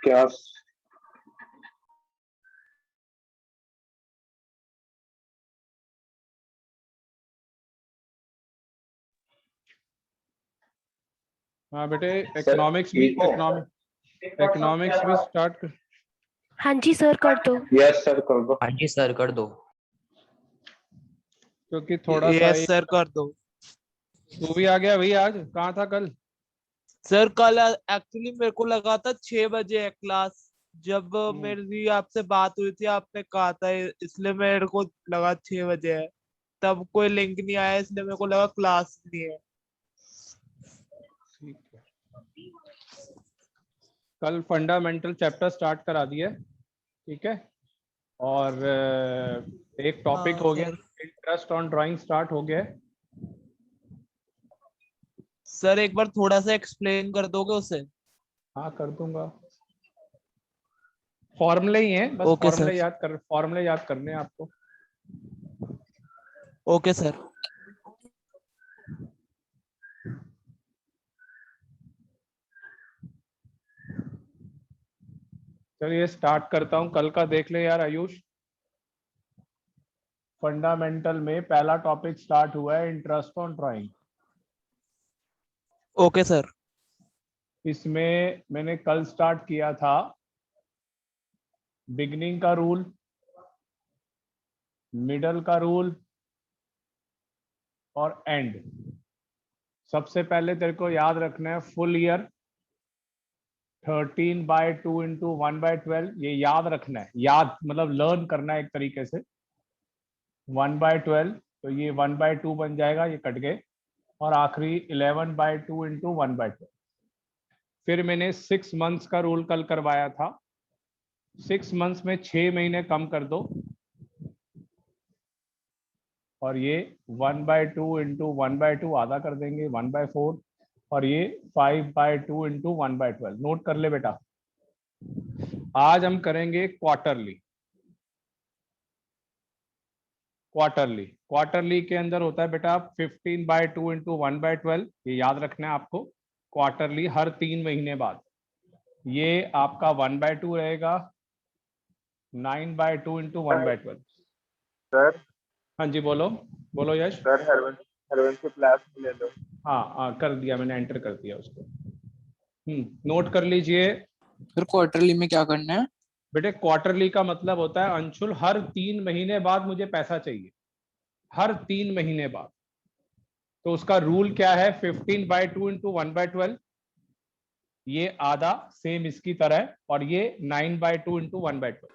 क्या? हाँ बेटे, सर इकोनॉमिक्स भी ठीक हो? इकोनॉमिक्स भी स्टार्ट कर। हाँ जी सर कर दो। यस सर कर दो। हाँ जी सर कर दो। क्योंकि थोड़ा सा यस सर कर दो। तू भी आ गया भाई, आज कहाँ था कल? सर कल एक्चुअली मेरे को लगा था 6 बजे है क्लास। जब मेरी आपसे बात हुई थी आपने कहा था, इसलिए मेरे को लगा 6 बजे है। तब कोई लिंक नहीं आया इसलिए मेरे को लगा क्लास नहीं है। ठीक है, कल फंडामेंटल चैप्टर स्टार्ट करा दिया, ठीक है। और एक टॉपिक हाँ हो गया, sir. Interest on drawing start हो गया। सर एक बार थोड़ा सा एक्सप्लेन कर दोगे उसे? हाँ कर दूंगा, फॉर्मूले ही हैं बस, ओके सर। फॉर्मूले याद करने हैं आपको। Okay sir. चलिए स्टार्ट करता हूँ, कल का देख ले यार आयुष। फंडामेंटल में पहला टॉपिक स्टार्ट हुआ है, interest on drawing. Okay sir. इसमें मैंने कल स्टार्ट किया था बिगनिंग का रूल, मिडल का रूल और एंड। सबसे पहले तेरे को याद रखना है फुल ईयर 13/2 इंटू 1/12, ये याद रखना है, याद मतलब लर्न करना है एक तरीके से। 1/12 तो ये 1/2 बन जाएगा, ये कट गए। और आखिरी 11/2 इंटू 1/12। फिर मैंने 6 मंथ्स का रूल कल करवाया था। 6 मंथ्स में 6 महीने कम कर दो, और ये 1/2 इंटू 1/2 आधा कर देंगे 1/4, और ये 5/2 इंटू 1/12। नोट कर ले बेटा। आज हम करेंगे क्वार्टरली। क्वार्टरली के अंदर होता है बेटा 15/2 इंटू 1/12, ये याद रखना है आपको। क्वार्टरली हर 3 महीने बाद। ये आपका 1/2 रहेगा, 9/2 इंटू 1/12। सर हाँ जी बोलो, बोलो यश। सर हरवंश की क्लास ले लो। हाँ कर दिया मैंने, एंटर कर दिया उसको। नोट कर लीजिए फिर क्वार्टरली में क्या करना है? बेटे। क्वार्टरली का मतलब होता है अंशुल, हर 3 महीने बाद मुझे पैसा चाहिए, हर 3 महीने बाद। तो उसका रूल क्या है? 15/2 इंटू 1/12, ये आधा सेम इसकी तरह, और ये 9/2 इंटू 1/12।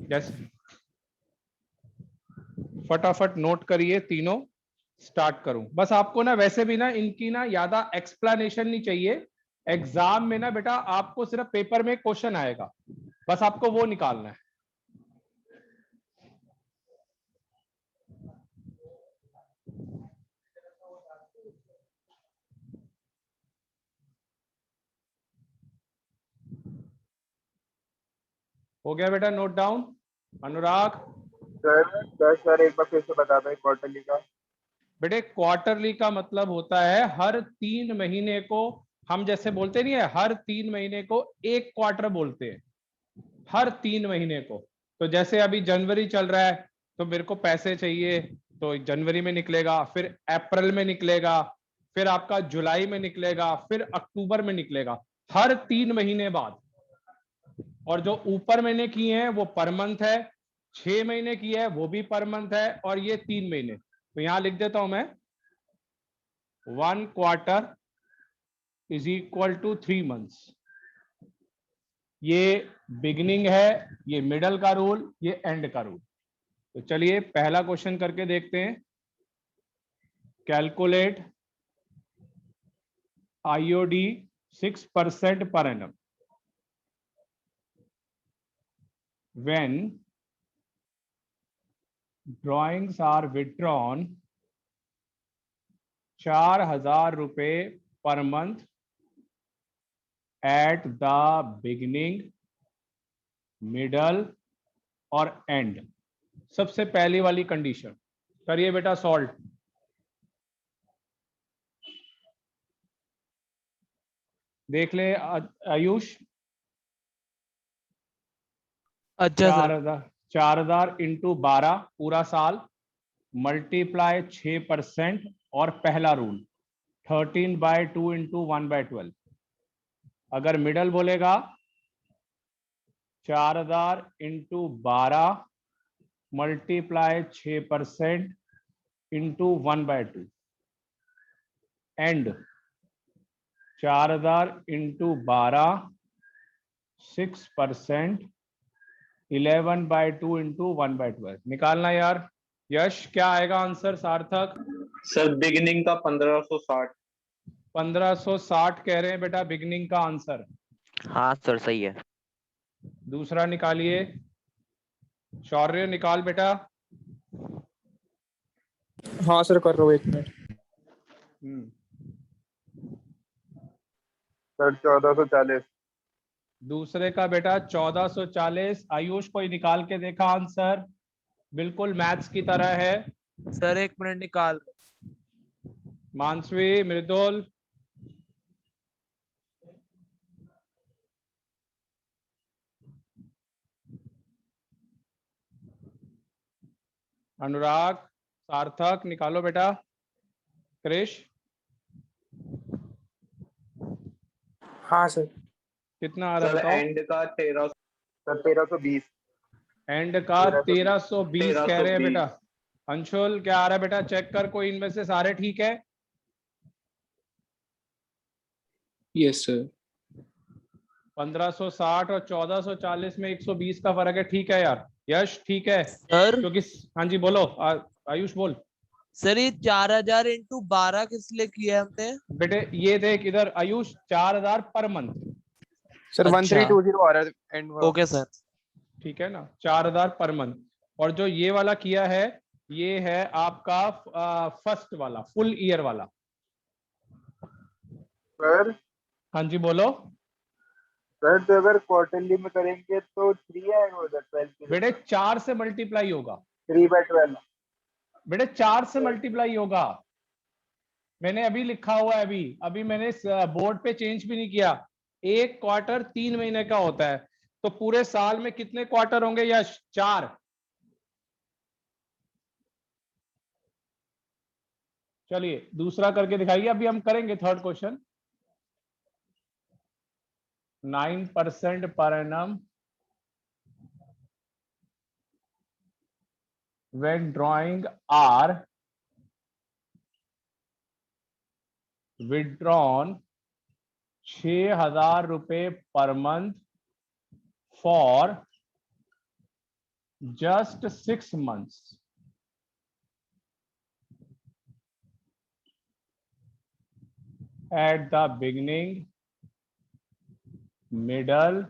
जैसे फटाफट नोट करिए तीनों, स्टार्ट करूं बस। आपको ना वैसे भी ना इनकी ना ज्यादा एक्सप्लेनेशन नहीं चाहिए। एग्जाम में ना बेटा आपको सिर्फ पेपर में क्वेश्चन आएगा, बस आपको वो निकालना है। हो गया बेटा नोट डाउन? अनुराग सर एक बार फिर से बता दो क्वार्टरली का। बेटे क्वार्टरली का मतलब होता है हर 3 महीने को, हम जैसे बोलते नहीं है हर 3 महीने को एक क्वार्टर बोलते हैं, हर 3 महीने को। तो जैसे अभी जनवरी चल रहा है तो मेरे को पैसे चाहिए, तो जनवरी में निकलेगा, फिर अप्रैल में निकलेगा, फिर आपका जुलाई में निकलेगा, फिर अक्टूबर में निकलेगा, हर 3 महीने बाद। और जो ऊपर मैंने किए हैं वो पर मंथ है, 6 महीने की है वो भी पर मंथ है, और ये 3 महीने। तो यहां लिख देता हूं मैं 1 quarter is equal to 3 months. ये बिगिनिंग है, ये मिडल का रूल, ये एंड का रूल। तो चलिए पहला क्वेश्चन करके देखते हैं। Calculate IOD 6% per annum when drawings are withdrawn 4,000 रुपए per month at the beginning, middle और एंड। सबसे पहली वाली कंडीशन करिए बेटा सॉल्व। देख ले आयुष, अच्छा सर। 4,000 इंटू 12 पूरा साल मल्टीप्लाई 6% और पहला रूल 13/2 इंटू 1/12। अगर मिडल बोलेगा 4,000 into 12 multiply 6% into 1/2 and 4,000 into 12 6% 11/2 into 1/12 निकालना यार। यश क्या आएगा आंसर सार्थक? सर बिगिनिंग का 1560। 1560 कह रहे हैं बेटा बिगनिंग का आंसर। हाँ सर सही है। दूसरा निकालिए। शौर्य निकाल बेटा। हाँ सर कर रहा हूँ, 1 मिनट। सर 1440। दूसरे का बेटा 1440। आयुष कोई निकाल के देखा आंसर? बिल्कुल मैथ्स की तरह है। सर 1 मिनट निकाल। मानसवी, मृदुल, अनुराग, सार्थक निकालो बेटा। क्रिश हाँ सर। कितना आ रहा है सर बताओ? एंड का 13। सर 1320। एंड का 1320 कह रहे हैं 1320। बेटा। अंशुल क्या आ रहा है बेटा? चेक कर, कोई इनमें से सारे ठीक है? Yes sir. 1560 और 1440 में 120 का फर्क है। ठीक है यार। यश ठीक है सर क्योंकि हाँ जी बोलो। आयुष बोल। सर ये 4,000 इंटू 12 किस लिए किया है हमने? बेटे ये देख इधर आयुष, 4,000 पर मंथ। सर अच्छा। 1320 आ रहा है एंड। Okay sir. ठीक है ना, 4,000 पर मंथ। और जो ये वाला किया है ये है आपका फर्स्ट वाला फुल ईयर वाला। सर हाँ जी बोलो। सर तो अगर क्वार्टरली में करेंगे तो 3 आएगा उधर 12 बेटे 4 से मल्टीप्लाई होगा। 3/12। बेटे 4 से मल्टीप्लाई होगा। मैंने अभी लिखा हुआ है, अभी अभी मैंने बोर्ड पे चेंज भी नहीं किया। एक क्वार्टर 3 महीने का होता है, तो पूरे साल में कितने क्वार्टर होंगे यश? 4। चलिए दूसरा करके दिखाइए। अभी हम करेंगे third question. 9% per annum when drawing are withdrawn 6,000 रुपए per month for just 6 months. At the beginning, middle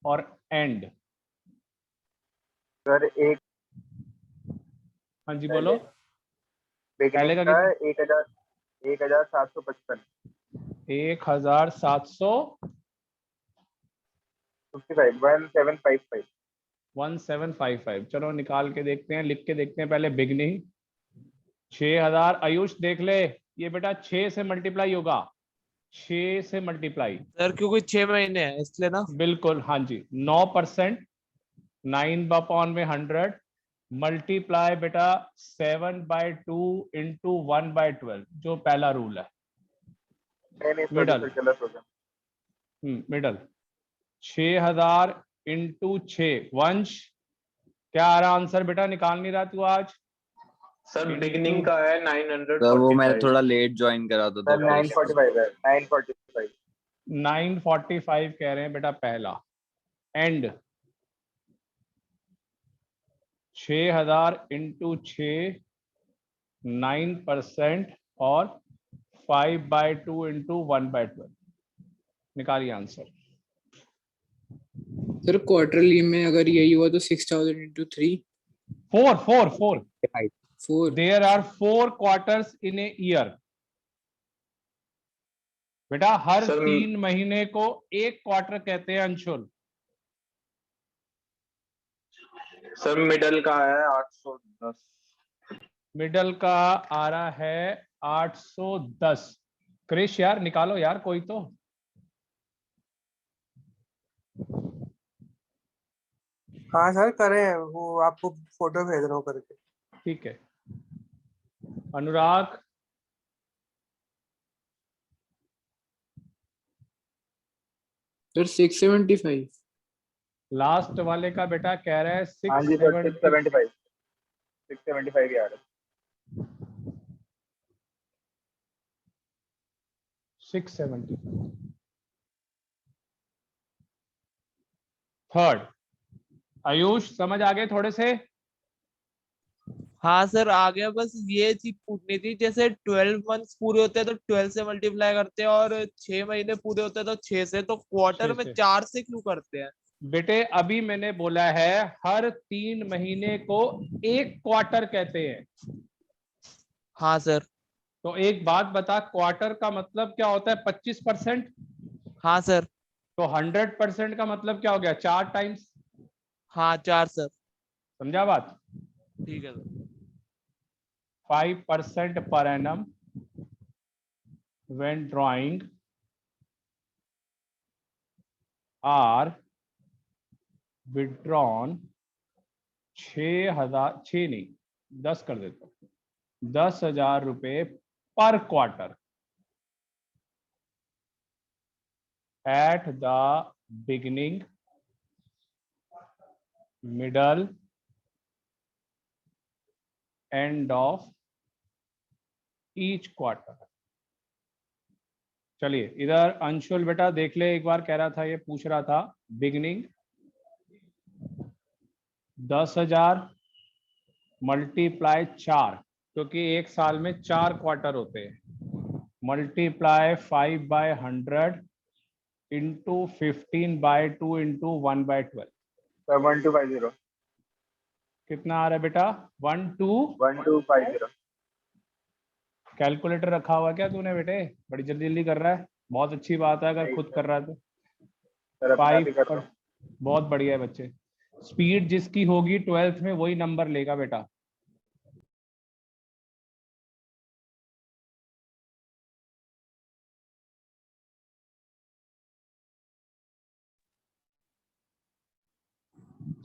और end. सर एक हाँ जी बोलो। बिगिनिंग का का 1755। 1755। 1755। 1755। चलो निकाल के देखते हैं, लिख के देखते हैं पहले। बिगनिंग 6,000। आयुष देख ले, ये बेटा 6 से मल्टीप्लाई होगा। 6 से मल्टीप्लाई। सर क्योंकि 6 महीने हैं इसलिए ना। बिल्कुल हाँ जी। 9%, 9/100 मल्टीप्लाई बेटा 7/2 इंटू 1/12 जो पहला रूल है। नहीं सॉरी मिडल। सर गलत हो गया। Middle 6,000 into 6। वंश क्या आ रहा आंसर बेटा? निकाल नहीं रहा तू आज? सर बिगिनिंग का है 900। सर वो मैंने थोड़ा लेट ज्वाइन करा था सर तो 945 है 945। 945 कह रहे हैं बेटा पहला। एंड 6,000 इंटू 6 9% और 5/2 इंटू 1/12 निकालिए आंसर। सर क्वार्टरली में अगर यही हुआ तो 6,000 into 3। 4 there are 4 quarters in a year. बेटा हर 3 महीने को एक क्वार्टर कहते हैं अंशुल। सर मिडल का है 810। मिडल का आ रहा है 810। क्रिश यार निकालो यार कोई तो। हाँ सर करें, वो आपको फोटो भेज रहा हूँ करके। ठीक है। अनुराग, सर 675। लास्ट वाले का बेटा कह रहा है हाँ जी सर, 670। 675 ही आ रहा है। 670। थर्ड, आयुष समझ आ गए थोड़े से? हाँ सर आ गया, बस ये चीज पूछनी थी, जैसे 12 मंथ्स पूरे होते हैं तो 12 से मल्टीप्लाई करते हैं, और 6 महीने पूरे होते हैं तो 6 से, तो क्वार्टर 6 में से 4 से क्यों करते हैं? बेटे, अभी मैंने बोला है हर 3 महीने को एक क्वार्टर कहते हैं। हाँ सर। तो एक बात बता, क्वार्टर का मतलब क्या होता है? 25%। हाँ सर। तो 100% का मतलब क्या हो गया? 4 टाइम्स। हाँ 4 सर। समझा बात? ठीक है sir. 5% per annum when drawing are withdrawn 6,000, 6 नहीं 10 कर देता हूं, 10,000 रुपए पर quarter at the beginning, middle, end of each quarter। चलिए इधर अंशुल बेटा देख ले एक बार, कह रहा था, ये पूछ रहा था बिगनिंग 10,000 मल्टीप्लाई 4, क्योंकि एक साल में 4 क्वार्टर होते हैं, मल्टीप्लाई 5/100 इंटू 15/2 इंटू 1/12। सर 1250। कितना आ रहा है बेटा? 12। कैलकुलेटर रखा हुआ क्या तूने बेटे? बड़ी जल्दी जल्दी कर रहा है, बहुत अच्छी बात है अगर खुद कर रहा है तो। सर अपने आप ही कर रहा 5 हूँ। बहुत बढ़िया है बच्चे। स्पीड जिसकी होगी 12th में वही नंबर लेगा बेटा।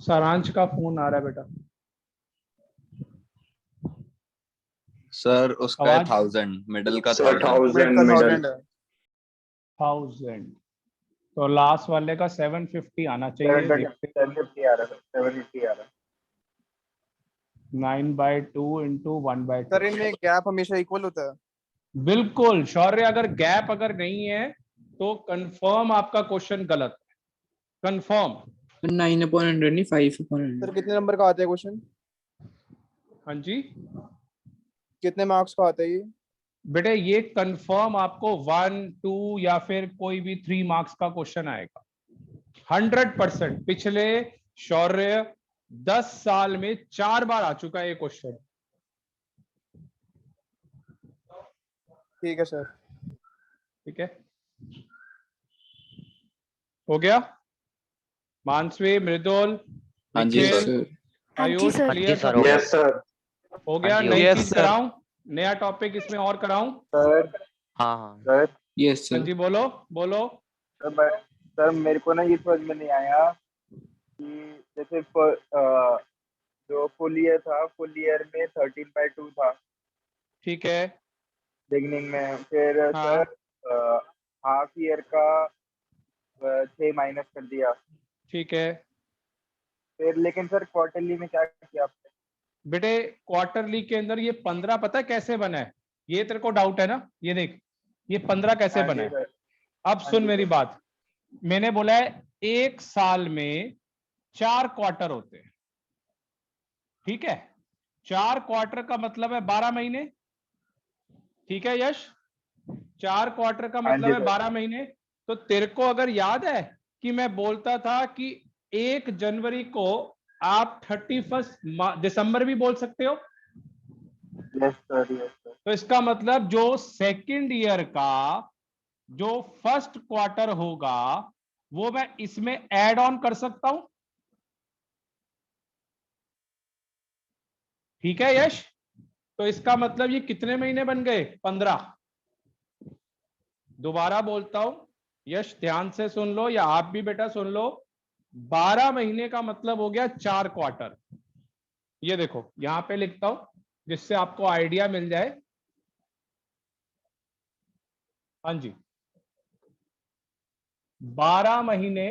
सारांश का फोन आ रहा है बेटा। सर उसका है आवाज 1000, मिडल का सर 1000। 1000 मिडल। 1000। तो लास्ट वाले का 750 आना चाहिए, देखते। 750 आ रहा है, 750 आ रहा है। 9/2 इंटू 1/2। सर इनमें गैप हमेशा इक्वल होता है। बिल्कुल शौर्य, अगर गैप अगर नहीं है तो कंफर्म आपका क्वेश्चन गलत है, कंफर्म। 9/100 नहीं, 5/100। सर कितने नंबर का आता है क्वेश्चन? हाँ जी कितने मार्क्स का आता है ये? बेटे, ये कंफर्म आपको 1, 2 या फिर कोई भी 3 मार्क्स का क्वेश्चन आएगा 100%। पिछले शौर्य 10 साल में 4 बार आ चुका है ये क्वेश्चन। ठीक है सर। ठीक है, हो गया? मानसवी, मृदुल, हाँ जी निखिल, सर। हाँ जी आयुष, सर। हाँ जी क्लियर सर, सब? हो गया। Yes sir. हो गया? हाँ जी, नई Yes, चीज sir. कराऊं? नया टॉपिक इसमें और कराऊं? सर हाँ हाँ सर यस हाँ सर। जी, बोलो बोलो। सर मेरे को ना ये समझ में नहीं आया कि जैसे जो फुल ईयर था, फुल ईयर में 13/2 था ठीक है। बिगनिंग में, फिर हाँ सर हाफ ईयर का 6 माइनस कर दिया, ठीक है फिर लेकिन सर क्वार्टरली में क्या किया आपने? बेटे, क्वार्टरली के अंदर ये 15 पता है कैसे बना है? ये तेरे को डाउट है ना? ये देख, ये 15 कैसे हाँ बना जी है। सर। अब हाँ सुन जी मेरी सर। बात, मैंने बोला है एक साल में 4 क्वार्टर होते हैं, ठीक है? 4 क्वार्टर का मतलब है 12 महीने, ठीक है यश? 4 क्वार्टर का हाँ मतलब जी है सर। 12 महीने। तो तेरे को अगर याद है कि मैं बोलता था कि 1 जनवरी को आप 31 दिसंबर भी बोल सकते हो। Yes sir, yes sir. तो इसका मतलब जो सेकंड ईयर का जो फर्स्ट क्वार्टर होगा वो मैं इसमें ऐड ऑन कर सकता हूं, ठीक है यश? तो इसका मतलब ये कितने महीने बन गए? 15। दोबारा बोलता हूं, यश ध्यान से सुन लो, या आप भी बेटा सुन लो। 12 महीने का मतलब हो गया 4 क्वार्टर। ये देखो यहां पे लिखता हूं जिससे आपको आइडिया मिल जाए। हाँ जी, 12 महीने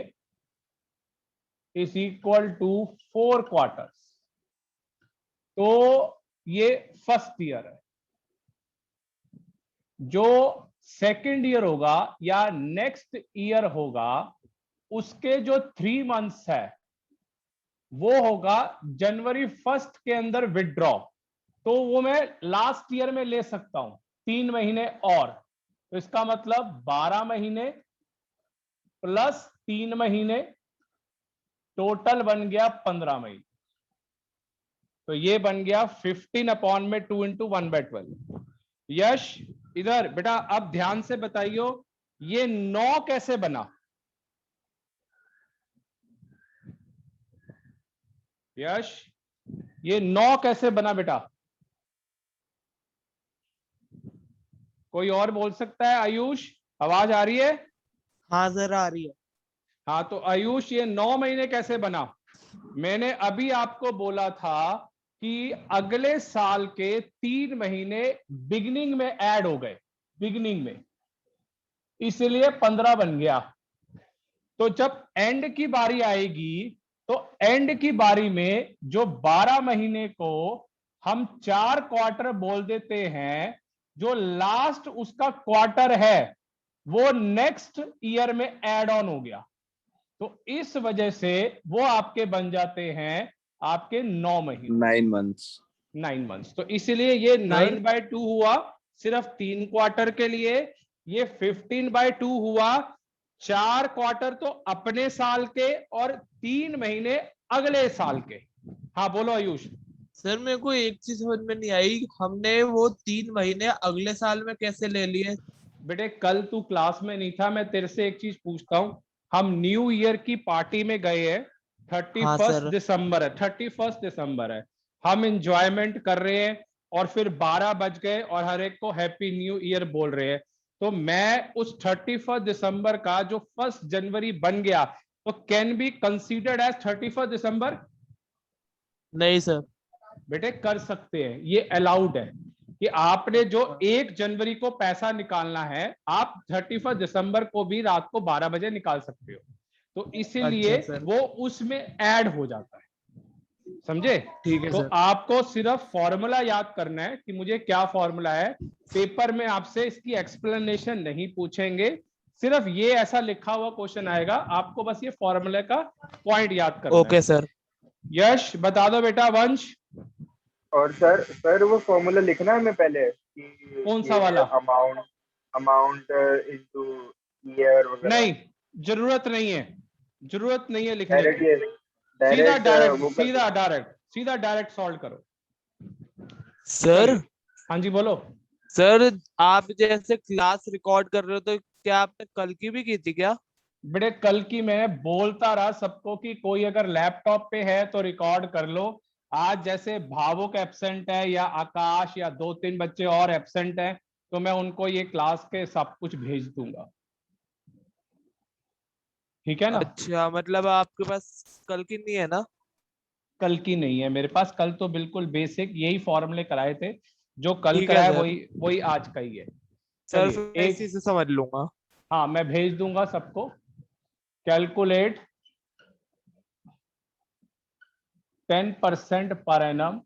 इज इक्वल टू 4 क्वार्टर्स। तो ये फर्स्ट ईयर है। जो सेकेंड ईयर होगा या नेक्स्ट ईयर होगा उसके जो 3 मंथ्स है वो होगा जनवरी 1 के अंदर विड्रॉ। तो वो मैं लास्ट ईयर में ले सकता हूं 3 महीने और। तो इसका मतलब 12 महीने प्लस 3 महीने टोटल बन गया 15 महीने। तो ये बन गया 15 अपॉन में 2 इंटू 1/12। यश इधर बेटा अब ध्यान से बताइयो ये 9 कैसे बना। यश ये 9 कैसे बना बेटा, कोई और बोल सकता है। आयुष आवाज आ रही है? हाँ सर आ रही है। हाँ तो आयुष ये 9 महीने कैसे बना। मैंने अभी आपको बोला था कि अगले साल के 3 महीने बिगिनिंग में ऐड हो गए, बिगिनिंग में, इसलिए 15 बन गया। तो जब एंड की बारी आएगी तो एंड की बारी में जो 12 महीने को हम 4 क्वार्टर बोल देते हैं, जो लास्ट उसका क्वार्टर है वो नेक्स्ट ईयर में ऐड ऑन हो गया। तो इस वजह से वो आपके बन जाते हैं आपके 9 महीने, 9 months। 9 मंथ्स। तो इसलिए ये 9/2 हुआ सिर्फ 3 क्वार्टर के लिए। ये 15/2 हुआ 4 क्वार्टर तो अपने साल के और 3 महीने अगले साल के। हाँ बोलो आयुष। सर मेरे को एक चीज समझ में नहीं आई, हमने वो 3 महीने अगले साल में कैसे ले लिए? बेटे कल तू क्लास में नहीं था, मैं तेरे से एक चीज पूछता हूं। हम न्यू ईयर की पार्टी में गए हैं, 31 सर। दिसंबर है, 31 दिसंबर है, हम इंजॉयमेंट कर रहे हैं और फिर 12 बज गए और हर एक को हैप्पी न्यू ईयर बोल रहे हैं। तो मैं उस 31 दिसंबर का जो 1 जनवरी बन गया तो कैन बी कंसीडर्ड एज 31 दिसंबर? नहीं सर। बेटे कर सकते हैं, ये अलाउड है कि आपने जो 1 जनवरी को पैसा निकालना है आप 31 दिसंबर को भी रात को 12 बजे निकाल सकते हो। तो इसीलिए अच्छा सर। वो उसमें ऐड हो जाता है, समझे? ठीक है तो सर। आपको सिर्फ फॉर्मूला याद करना है कि मुझे क्या फॉर्मूला है। पेपर में आपसे इसकी एक्सप्लेनेशन नहीं पूछेंगे, सिर्फ ये ऐसा लिखा हुआ क्वेश्चन आएगा, आपको बस ये फॉर्मूले का पॉइंट याद करना है। Okay sir. यश बता दो बेटा। वंश और सर वो फॉर्मूला लिखना है हमें पहले कि कौन सा वाला? अमाउंट इनटू ईयर वगैरह? नहीं, जरूरत नहीं है, जरूरत नहीं है लिखने डायरेक्ट की। ये सीधा डायरेक्ट, वो कर सीधा डायरेक्ट सॉल्व करो। सर। चलिए, हाँ जी बोलो। सर आप जैसे क्लास रिकॉर्ड कर रहे हो तो क्या आपने कल की भी की थी क्या? बेटे कल की मैं बोलता रहा सबको कि कोई अगर लैपटॉप पे है तो रिकॉर्ड कर लो। आज जैसे भावुक एब्सेंट है या आकाश या 2-3 बच्चे और एब्सेंट हैं तो मैं उनको ये क्लास के सब कुछ भेज दूंगा, ठीक है ना? अच्छा मतलब आपके पास कल की नहीं है ना? कल की नहीं है मेरे पास, कल तो बिल्कुल बेसिक यही फॉर्मूले कराए थे, जो कल ठीक है कराया सर। वही वही आज का ही है। सर चलिए फिर मैं इसी एक, से समझ लूंगा। हाँ मैं भेज दूंगा सबको। कैलकुलेट 10% पर एनम,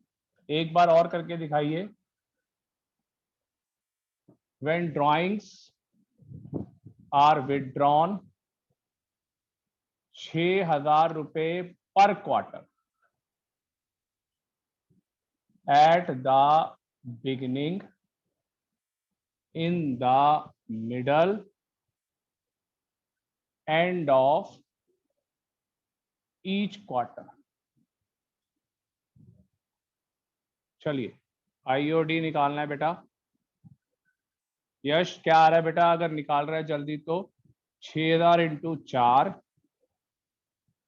एक बार और करके दिखाइए। व्हेन ड्राइंग्स आर विथड्रॉन 6,000 रुपए पर quarter at the beginning, in the middle, end of each quarter. चलिए आईओडी निकालना है बेटा। यश क्या आ रहा है बेटा, अगर निकाल रहा है जल्दी तो? 6,000 इंटू 4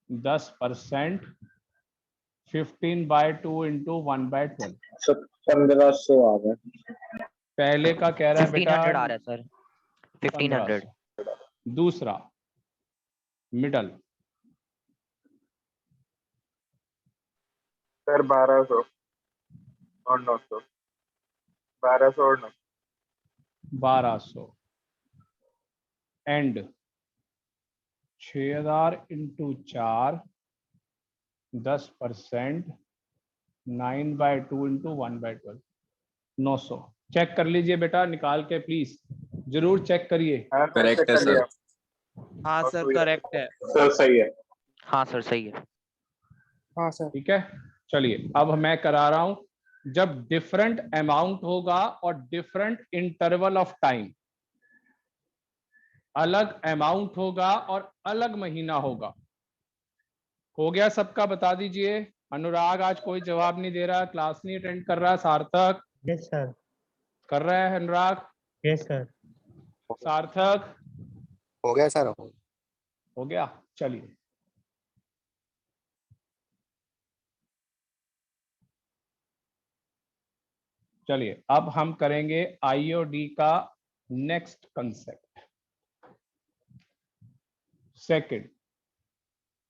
10%, 15/2 इंटू 1/12। 1500 आ गए। पहले का कह रहा है बेटा 1500 आ रहा है सर, 1500। 1500। दूसरा मिडल सर 1200 और 900, 1200 और 900। 1200 एंड 6000 इंटू 4 10%, 9/2 इंटू 1/12, 900। चेक कर लीजिए बेटा निकाल के प्लीज, जरूर चेक करिए। हाँ सर, Correct check है कर लिया। हाँ और सर कोई- करेक्ट है। सर सही है। हाँ सर सही है। हाँ सर। ठीक है, चलिए अब मैं करा रहा हूं। जब डिफरेंट अमाउंट होगा और डिफरेंट इंटरवल ऑफ टाइम, अलग अमाउंट होगा और अलग महीना होगा। हो गया सबका, बता दीजिए। अनुराग आज कोई जवाब नहीं दे रहा, क्लास नहीं अटेंड कर रहा। सार्थक यस सर। कर रहा है? अनुराग, यस सर। सार्थक हो गया सर। हो गया। चलिए चलिए अब हम करेंगे आईओडी का नेक्स्ट कंसेप्ट। सेकंड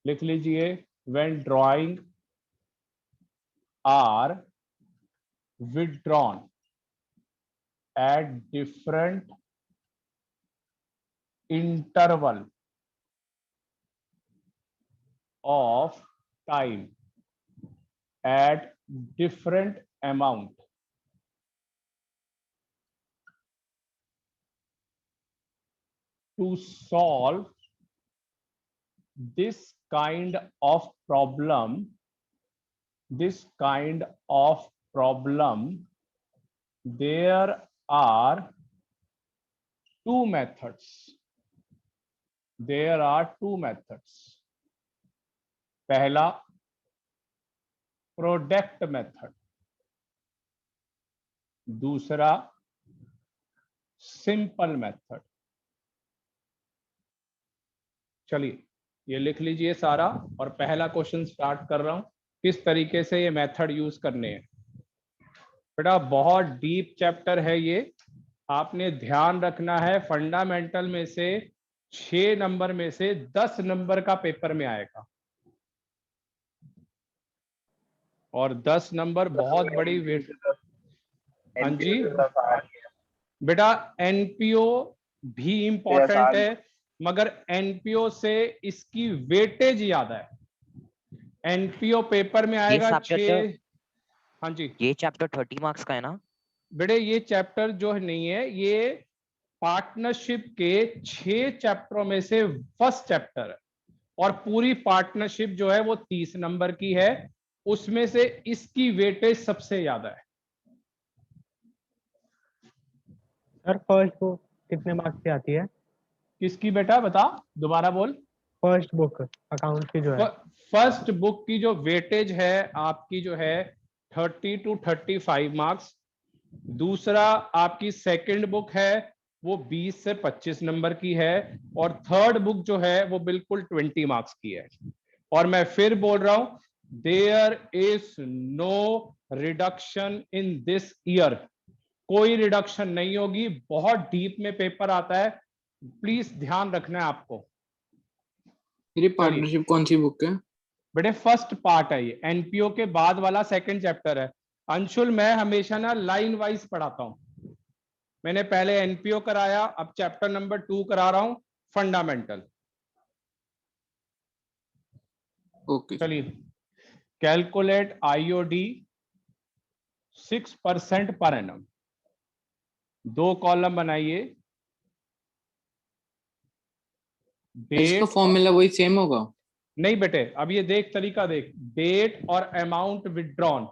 लिख लीजिए, when drawing are withdrawn at different interval of time at different amount, to solve this kind of problem, there are two methods. पहला प्रोडक्ट मेथड, दूसरा सिंपल मेथड। चलिए ये लिख लीजिए सारा, और पहला क्वेश्चन स्टार्ट कर रहा हूं। किस तरीके से ये मेथड यूज करने हैं बेटा, बहुत डीप चैप्टर है ये, आपने ध्यान रखना है। फंडामेंटल में से 6 नंबर में से 10 नंबर का पेपर में आएगा, और 10 नंबर बहुत बड़ी वेट। हाँ जी बेटा, एनपीओ भी इंपॉर्टेंट है, मगर एनपीओ से इसकी वेटेज ज्यादा है। एनपीओ पेपर में आएगा 6। हाँ जी, ये चैप्टर 30 मार्क्स का है ना बेटे? ये चैप्टर जो नहीं है, ये पार्टनरशिप के 6 चैप्टरों में से फर्स्ट चैप्टर है, और पूरी पार्टनरशिप जो है वो 30 नंबर की है, उसमें से इसकी वेटेज सबसे ज्यादा है। सर फर्स्ट बुक कितने मार्क्स की आती है? किसकी बेटा, बता दोबारा बोल। फर्स्ट बुक अकाउंट की जो है। फर्स्ट बुक की जो वेटेज है आपकी जो है 30 to 35 मार्क्स। दूसरा आपकी सेकंड बुक है वो 20 से 25 नंबर की है, और थर्ड बुक जो है वो बिल्कुल 20 मार्क्स की है। और मैं फिर बोल रहा हूं, there is no reduction in this year, कोई रिडक्शन नहीं होगी। बहुत डीप में पेपर आता है, प्लीज ध्यान रखना है आपको। मेरी पार्टनरशिप कौन सी बुक है? बेटे फर्स्ट पार्ट है ये, एनपीओ के बाद वाला सेकंड चैप्टर है। अंशुल, मैं हमेशा ना लाइन वाइज पढ़ाता हूं। मैंने पहले एनपीओ कराया, अब चैप्टर नंबर 2 करा रहा हूं, फंडामेंटल। ओके। चलिए, कैलकुलेट आईओडी 6% पर एनम। 2 कॉलम बनाइए। इसका फॉर्मूला वही सेम होगा? नहीं बेटे, अब ये देख तरीका देख, डेट और अमाउंट विड्रॉन।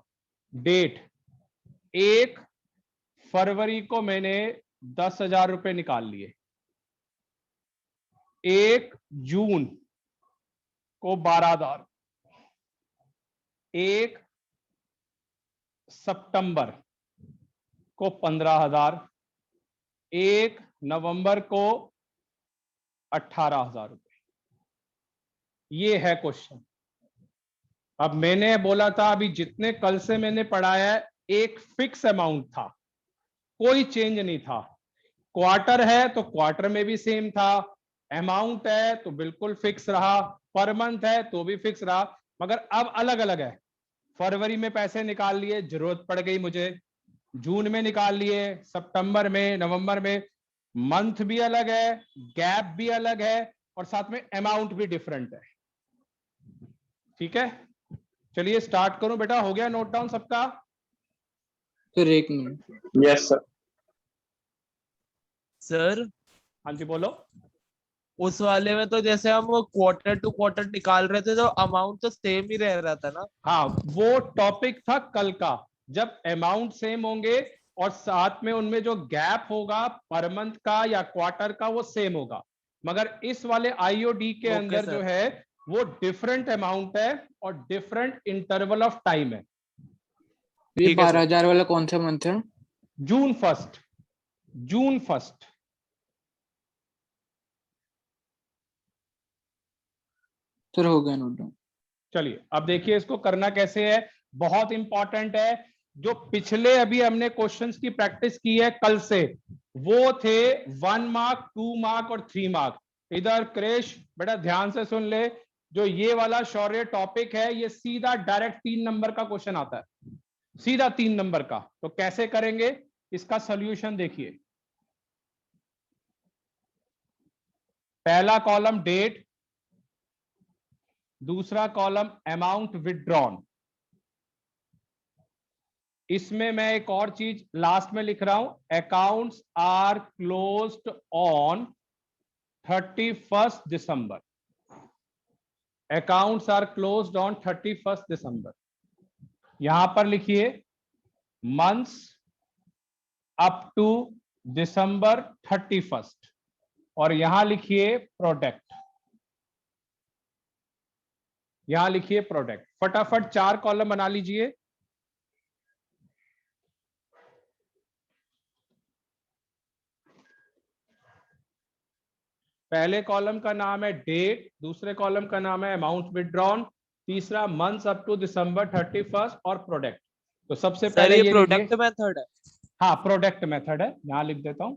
डेट 1 फरवरी को मैंने 10,000 रुपए निकाल लिए, 1 जून को 12,000, 1 सितंबर को 15,000, 1 नवंबर को 18,000 रुपए। ये है क्वेश्चन। अब मैंने बोला था अभी जितने कल से मैंने पढ़ाया है, एक फिक्स अमाउंट था, कोई चेंज नहीं था। क्वार्टर है तो क्वार्टर में भी सेम था, अमाउंट है तो बिल्कुल फिक्स रहा, पर मंथ है तो भी फिक्स रहा, मगर अब अलग अलग है। फरवरी में पैसे निकाल लिए, जरूरत पड़ गई मुझे, जून में निकाल लिए, सितंबर में, नवंबर में। मंथ भी अलग है, गैप भी अलग है, और साथ में अमाउंट भी डिफरेंट है। ठीक है, चलिए स्टार्ट करूं बेटा। हो गया नोट डाउन सबका? सर एक मिनट। Yes sir. सर हाँ जी बोलो। उस वाले में तो जैसे हम क्वार्टर टू क्वार्टर निकाल रहे थे तो अमाउंट तो सेम ही रह रहा था ना? हाँ, वो टॉपिक था कल का, जब अमाउंट सेम होंगे और साथ में उनमें जो गैप होगा पर मंथ का या क्वार्टर का वो सेम होगा। मगर इस वाले आईओडी के ओके अंदर सर। जो है वो डिफरेंट अमाउंट है और डिफरेंट इंटरवल ऑफ टाइम है। ये ठीक है सर। 12,000 वाला कौन सा मंथ है? June first, June first. Sir हो गया नोट डाउन। चलिए अब देखिए इसको करना कैसे है, बहुत इंपॉर्टेंट है। जो पिछले अभी हमने क्वेश्चंस की प्रैक्टिस की है कल से, वो थे 1 मार्क, 2 मार्क और 3 मार्क। इधर क्रेश बेटा ध्यान से सुन ले, जो ये वाला शौर्य टॉपिक है ये सीधा डायरेक्ट 3 नंबर का क्वेश्चन आता है, सीधा 3 नंबर का। तो कैसे करेंगे इसका सॉल्यूशन देखिए। पहला कॉलम डेट, दूसरा कॉलम अमाउंट विथड्रॉन। इसमें मैं एक और चीज लास्ट में लिख रहा हूं, accounts are closed on 31 December. Accounts are closed on 31 December. यहां पर लिखिए मंथ्स अप टू दिसंबर 31 और यहां लिखिए प्रोडक्ट, यहां लिखिए प्रोडक्ट। फटाफट 4 कॉलम बना लीजिए। पहले कॉलम का नाम है डेट, दूसरे कॉलम का नाम है अमाउंट विथड्रॉन, तीसरा मंथ्स अप टू दिसंबर 31 और प्रोडक्ट। तो सबसे सर पहले ये ये प्रोडक्ट लिखिए। मेथड है? हाँ प्रोडक्ट मेथड है, यहां लिख देता हूं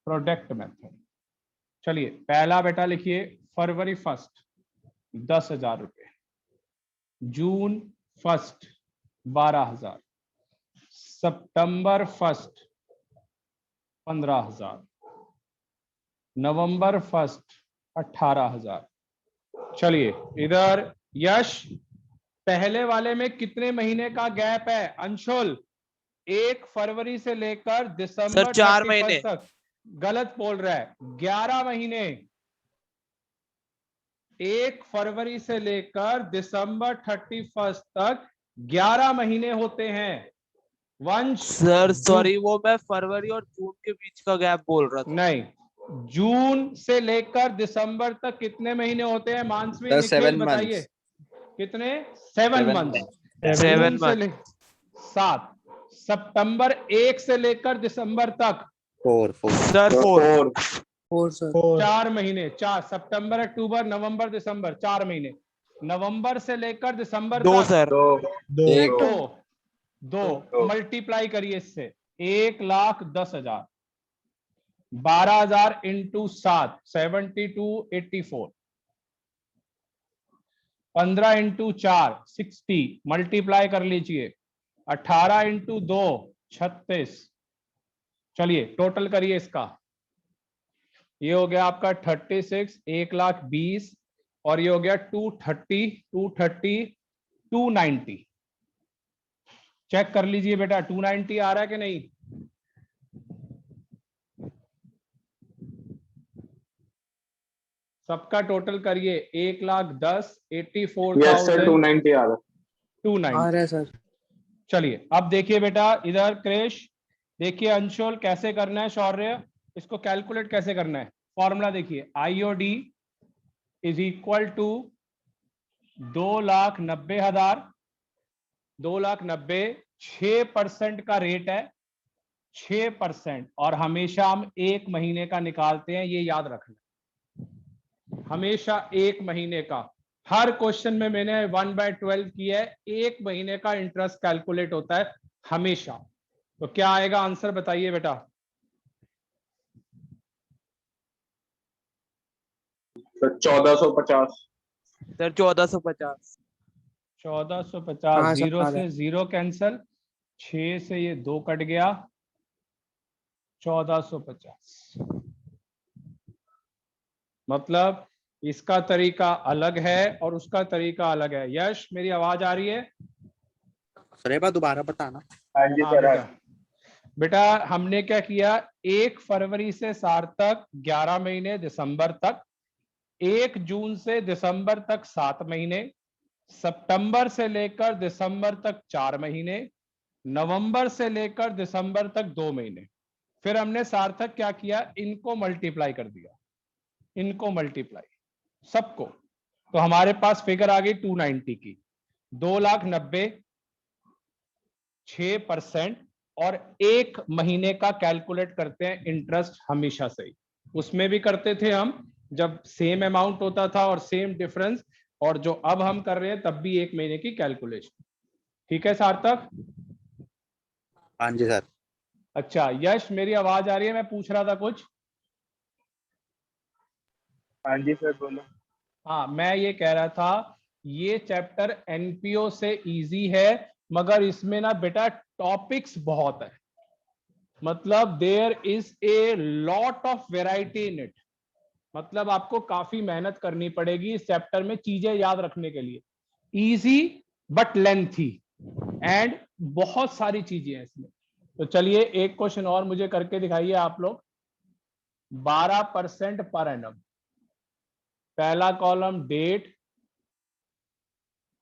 प्रोडक्ट मेथड। चलिए पहला बेटा लिखिए फरवरी 1 10,000 रुपए, जून 1 12,000, सितंबर 1 15,000, नवंबर 18,000। चलिए इधर यश, पहले वाले में कितने महीने का गैप है अंशुल? 1 फरवरी से लेकर सर दिसंबर 4 31 महीने। तक। गलत बोल रहा है, 11 महीने। 1 फरवरी से लेकर दिसंबर 31 तक 11 महीने होते हैं। वंश सर सॉरी, वो मैं फरवरी और जून के बीच का गैप बोल रहा था। नहीं, जून से लेकर दिसंबर तक कितने महीने होते हैं मानसवी? The निखिल 7 बताइए months. कितने? 7 7 मंथ्स। months. 7 जून से ले 7, सितंबर 1 से लेकर दिसंबर तक 4. सर 4। 4 सर। 4 महीने। 4 सितंबर अक्टूबर नवंबर दिसंबर 4 महीने। नवंबर से लेकर दिसंबर 2 तक सर। 2 दो मल्टीप्लाई करिए इससे, 1,10,000। 12,000 इंटू 7 7284, 15 इंटू 4 60, मल्टीप्लाई कर लीजिए। 18 इंटू 2 36। चलिए टोटल करिए इसका, ये हो गया आपका 36 1,20,000 और ये हो गया 230 290। चेक कर लीजिए बेटा 290 आ रहा है कि नहीं? सबका टोटल करिए 1,10,000 यस सर 84,000 290 आ रहा है। 290। आ रहा है सर। चलिए अब देखिए बेटा इधर क्रेश, देखिए अंशुल कैसे करना है, शौर्य इसको कैलकुलेट कैसे करना है। फॉर्मूला देखिए, आईओडी इज इक्वल टू 2,90,000, 2,90,000 6% का रेट है, 6%। और हमेशा हम 1 महीने का निकालते हैं, ये याद रखना, हमेशा 1 महीने का। हर क्वेश्चन में मैंने 1/12 किया है, 1 महीने का इंटरेस्ट कैलकुलेट होता है हमेशा। तो क्या आएगा आंसर बताइए बेटा? तो 1450। सर 1450। 1450, हाँ, जीरो सर, से जीरो कैंसल, 6 से ये 2 कट गया, 1450। मतलब इसका तरीका अलग है और उसका तरीका अलग है। यश, मेरी आवाज आ रही है? सर एक बार दोबारा बताना। हाँ जी हाँ सर, हाँ। बेटा, बेटा हमने क्या किया, 1 फरवरी से सार्थक 11 महीने दिसंबर तक, 1 जून से दिसंबर तक 7 महीने, सितंबर से लेकर दिसंबर तक 4 महीने, नवंबर से लेकर दिसंबर तक 2 महीने। फिर हमने सार्थक क्या किया, इनको मल्टीप्लाई कर दिया, इनको मल्टीप्लाई सबको, तो हमारे पास फिगर आ गई 290 की। 2,90,000, 6% और 1 महीने का कैलकुलेट करते हैं इंटरेस्ट हमेशा से ही। उसमें भी करते थे हम जब सेम अमाउंट होता था और सेम डिफरेंस, और जो अब हम कर रहे हैं तब भी 1 महीने की कैलकुलेशन। ठीक है सार्थक? हाँ जी सर। अच्छा यश, मेरी आवाज आ रही है? मैं पूछ रहा था कुछ। हाँ जी सर, बोलो। हाँ, मैं ये कह रहा था, ये चैप्टर एनपीओ से इजी है, मगर इसमें ना बेटा टॉपिक्स बहुत है। मतलब there is a lot of variety in it. मतलब आपको काफी मेहनत करनी पड़ेगी इस चैप्टर में चीजें याद रखने के लिए। इजी बट लेंथी, एंड बहुत सारी चीजें हैं इसमें। तो चलिए एक क्वेश्चन और मुझे करके दिखाइए आप लोग। 12% पर एनम, पहला column date,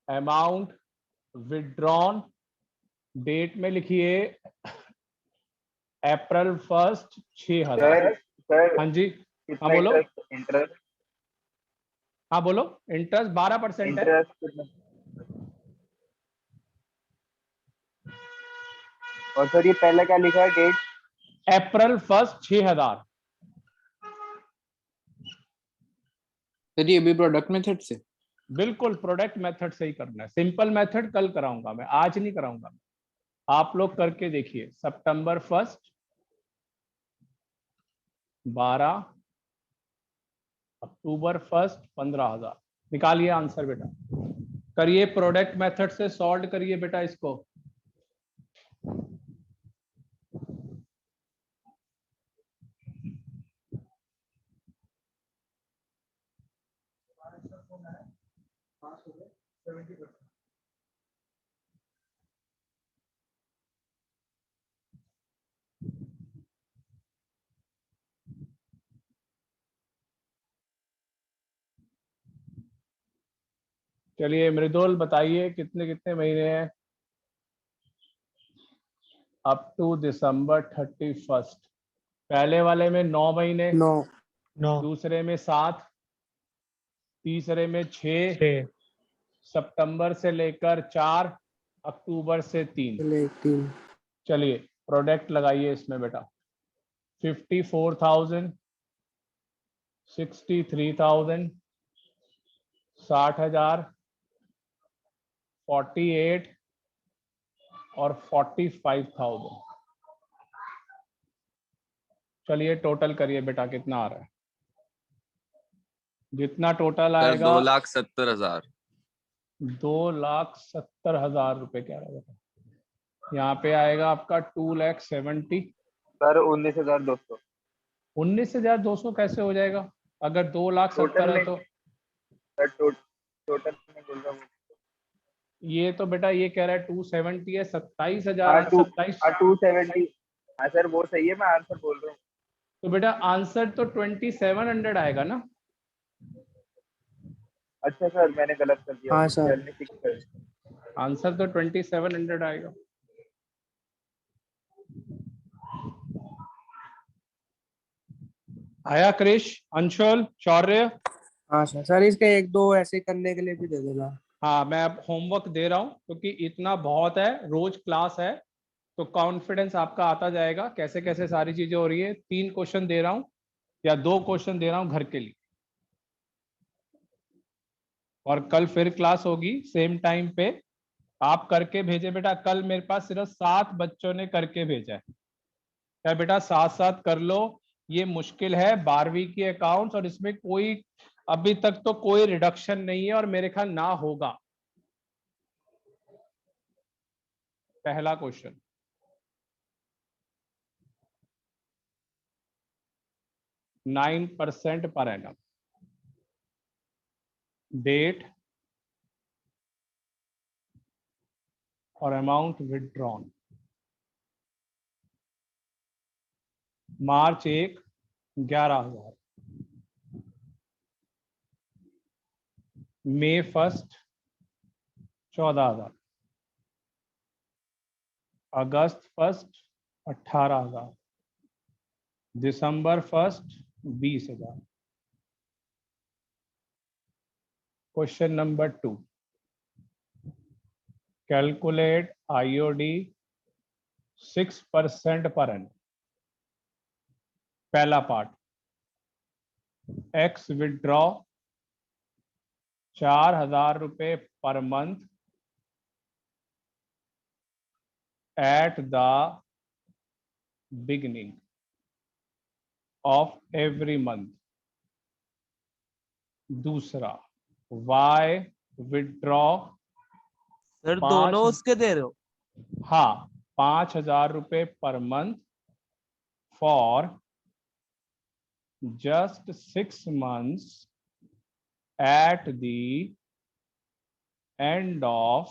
amount withdrawn, date में लिखिए अप्रैल 1 6,000। सर सर, हाँ जी, हाँ कितना बोलो, इंटरेस्ट हाँ बोलो। इंटरेस्ट 12% है। इंटरेस्ट कितना? और सर ये पहले क्या लिखा है, डेट? अप्रैल 1 6,000। सर ये भी प्रोडक्ट मेथड से? बिल्कुल प्रोडक्ट मेथड से ही करना है। सिंपल मेथड कल कराऊंगा मैं, आज नहीं कराऊंगा मैं। आप लोग करके देखिए। सितंबर 1 12, अक्टूबर 1 15,000। निकालिए आंसर बेटा, करिए प्रोडक्ट मेथड से सॉल्व करिए बेटा इसको। चलिए मृदुल बताइए कितने कितने महीने हैं अप टू दिसंबर 31? पहले वाले में 9 महीने, 9 दूसरे में 7, तीसरे में 6, 6 सितंबर से लेकर 4, अक्टूबर से 3। 3। चलिए प्रोडक्ट लगाइए इसमें बेटा। 54,000, 63,000, 60,000, 48 और 45,000। चलिए टोटल करिए बेटा, कितना आ रहा है? जितना टोटल सर आएगा 2,70,000। 2,70,000 रुपए कह रहा है बेटा। यहाँ पे आएगा आपका 2,70,000। सर 19,200। 19,200 कैसे हो जाएगा? अगर 2,70,000 टोटल है में तो सर, टोटल में बोल रहा हूँ। ये तो बेटा ये कह रहा है 270 है, 27,000 हाँ, 27। 270। हाँ सर, वो सही है, मैं आंसर बोल रहा हूँ। तो बेटा आंसर तो 2,700 आएगा ना? अच्छा सर, मैंने गलत कर दिया। हाँ सर। चलिए, ठीक है। आंसर तो 2,700 आएगा। आया क्रिश, अंशुल, शौर्य? हाँ सर इसके 1-2 ऐसे करने के लिए भी दे देना। हाँ मैं अब होमवर्क दे रहा हूँ क्योंकि इतना बहुत है, रोज क्लास है, तो कॉन्फिडेंस आपका आता जाएगा कैसे कैसे सारी चीजें हो रही है। 3 क्वेश्चन दे रहा हूँ या 2 क्वेश्चन दे रहा हूँ घर के लिए, और कल फिर क्लास होगी सेम टाइम पे। आप करके भेजे बेटा। कल मेरे पास सिर्फ 7 बच्चों ने करके भेजा है। क्या बेटा साथ साथ कर लो, ये मुश्किल है 12वीं की अकाउंट्स, और इसमें कोई अभी तक तो कोई रिडक्शन नहीं है और मेरे ख्याल ना होगा। पहला क्वेश्चन, नाइन % पर एनम, डेट और अमाउंट विथड्रॉन। मार्च 1 11,000, मई 1 14,000, अगस्त 1 18,000, दिसंबर 1 20,000। क्वेश्चन नंबर 2, कैलकुलेट आईओडी 6% पर एनम। पहला पार्ट, एक्स विड्रॉ 4,000 रुपए per month at the beginning of every month. दूसरा, वाई विड्रॉ सर पाँच- दोनों उसके दे रहे हो? हाँ, 5,000 रुपए per month for just 6 months at the end of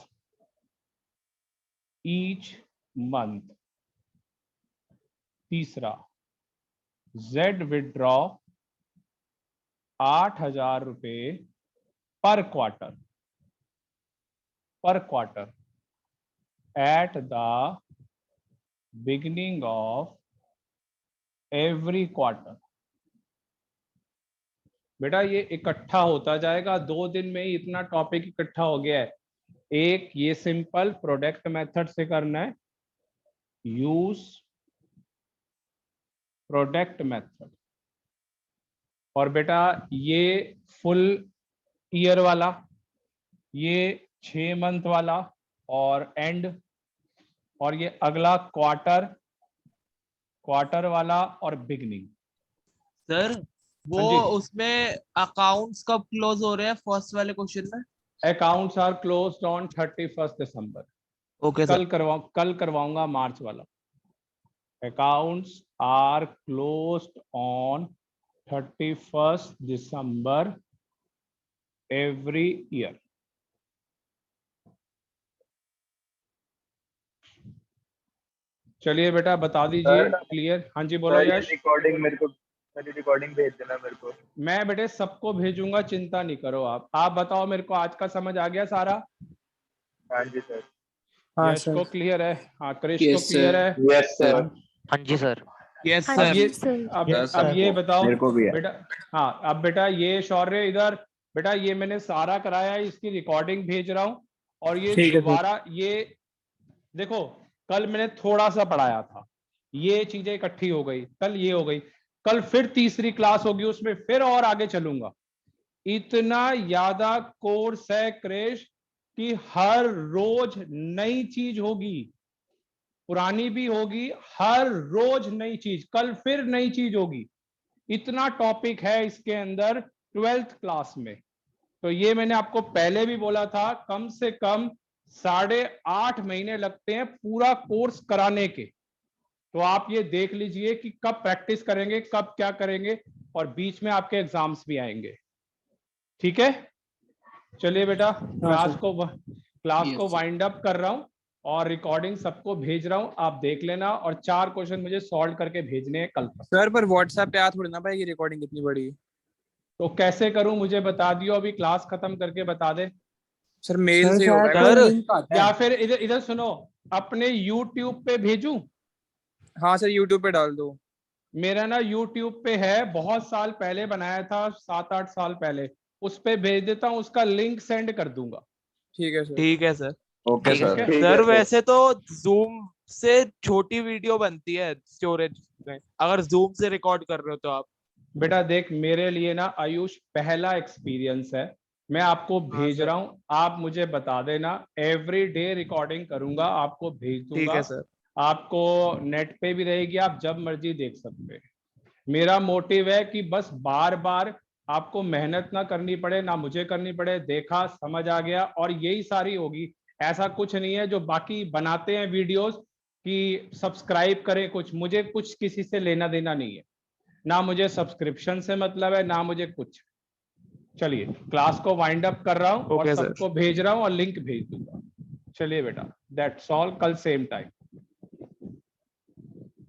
each month. तीसरा, Z विड्रॉ 8,000 रुपए पर quarter at the beginning of every quarter। बेटा ये इकट्ठा होता जाएगा, 2 दिन में ही इतना टॉपिक इकट्ठा हो गया है। एक ये सिंपल प्रोडक्ट मेथड से करना है, यूज प्रोडक्ट मेथड, और बेटा ये फुल ईयर वाला, ये 6 मंथ वाला और एंड, और ये अगला क्वार्टर वाला और बिगनिंग। सर वो हाँ जी। उसमें अकाउंट्स कब क्लोज हो रहे हैं फर्स्ट वाले क्वेश्चन में? Accounts are closed on 31 December. Okay sir. कल करवाऊंगा मार्च वाला। Accounts are closed on 31 December every year. चलिए बेटा बता दीजिए क्लियर। हाँ जी बोलो यश। मेरी रिकॉर्डिंग भेज देना मेरे को। मैं बेटे सबको भेजूंगा, चिंता नहीं करो आप बताओ मेरे को आज का समझ आ गया सारा? हाँ जी सर। हाँ यश सर। को क्लियर है? हाँ, क्रिश Yes, को क्लियर sir. है? Yes sir. हाँ जी सर। यस हाँ सर। जी सर। अब Yes, sir. ये बताओ मेरे को भी है। बेटा। हाँ, अब बेटा ये शौर्य इधर, बेटा ये मैंने सारा कराया है, इसकी रिकॉर्डिंग भेज रहा हूँ। और ये ठीक है सर। दोबारा ये देखो, कल मैंने थोड़ा सा पढ़ाया था, ये चीजें इकट्ठी हो गई, कल ये हो गई, कल फिर तीसरी क्लास होगी, उसमें फिर और आगे चलूंगा। इतना ज्यादा कोर्स है क्रिश कि हर रोज नई चीज होगी, पुरानी भी होगी, हर रोज नई चीज, कल फिर नई चीज होगी। इतना टॉपिक है इसके अंदर 12th क्लास में। तो ये मैंने आपको पहले भी बोला था, कम से कम 8.5 महीने लगते हैं पूरा कोर्स कराने के। तो आप ये देख लीजिए कि कब प्रैक्टिस करेंगे, कब क्या करेंगे, और बीच में आपके एग्जाम्स भी आएंगे। ठीक है, चलिए बेटा क्लास को Yes, वाइंड अप कर रहा हूं और रिकॉर्डिंग सबको भेज रहा हूं, आप देख लेना, और 4 क्वेश्चन मुझे सॉल्व करके भेजने हैं कल तक। सर पर व्हाट्सएप पे आ थोड़ी ना पाएगी रिकॉर्डिंग इतनी बड़ी। तो कैसे करूं मुझे बता दियो, अभी क्लास खत्म करके बता दे। सर मेल से होगा, सर, कोई लिंक आता या है? फिर इधर इधर सुनो, अपने YouTube पे भेजूं? हाँ सर यूट्यूब पे डाल दो। मेरा ना YouTube पे है, बहुत साल पहले बनाया था, 7-8 साल पहले, उस पे भेज देता हूँ, उसका लिंक सेंड कर दूंगा। ठीक है सर। ठीक है सर। ओके ठीक है सर। सर। सर वैसे तो जूम से छोटी वीडियो बनती है स्टोरेज में, अगर जूम से रिकॉर्ड कर रहे हो तो आप। बेटा देख, मेरे लिए ना आयुष पहला एक्सपीरियंस है, मैं आपको भेज सर। रहा हूँ, आप मुझे बता देना, एवरी डे रिकॉर्डिंग करूंगा, आपको भेज ठीक दूंगा। है सर। आपको नेट पे भी रहेगी, आप जब मर्जी देख सकते हैं। मेरा मोटिव है कि बस बार बार आपको मेहनत ना करनी पड़े, ना मुझे करनी पड़े, देखा समझ आ गया और यही सारी होगी। ऐसा कुछ नहीं है जो बाकी बनाते हैं वीडियोस कि सब्सक्राइब करें, कुछ मुझे कुछ किसी से लेना देना नहीं है, ना मुझे सब्सक्रिप्शन से मतलब है, ना मुझे कुछ। चलिए क्लास को वाइंड अप कर रहा हूँ और Okay, sir. सबको भेज रहा हूँ और लिंक भेज दूंगा। चलिए बेटा, दैट्स ऑल, कल सेम टाइम।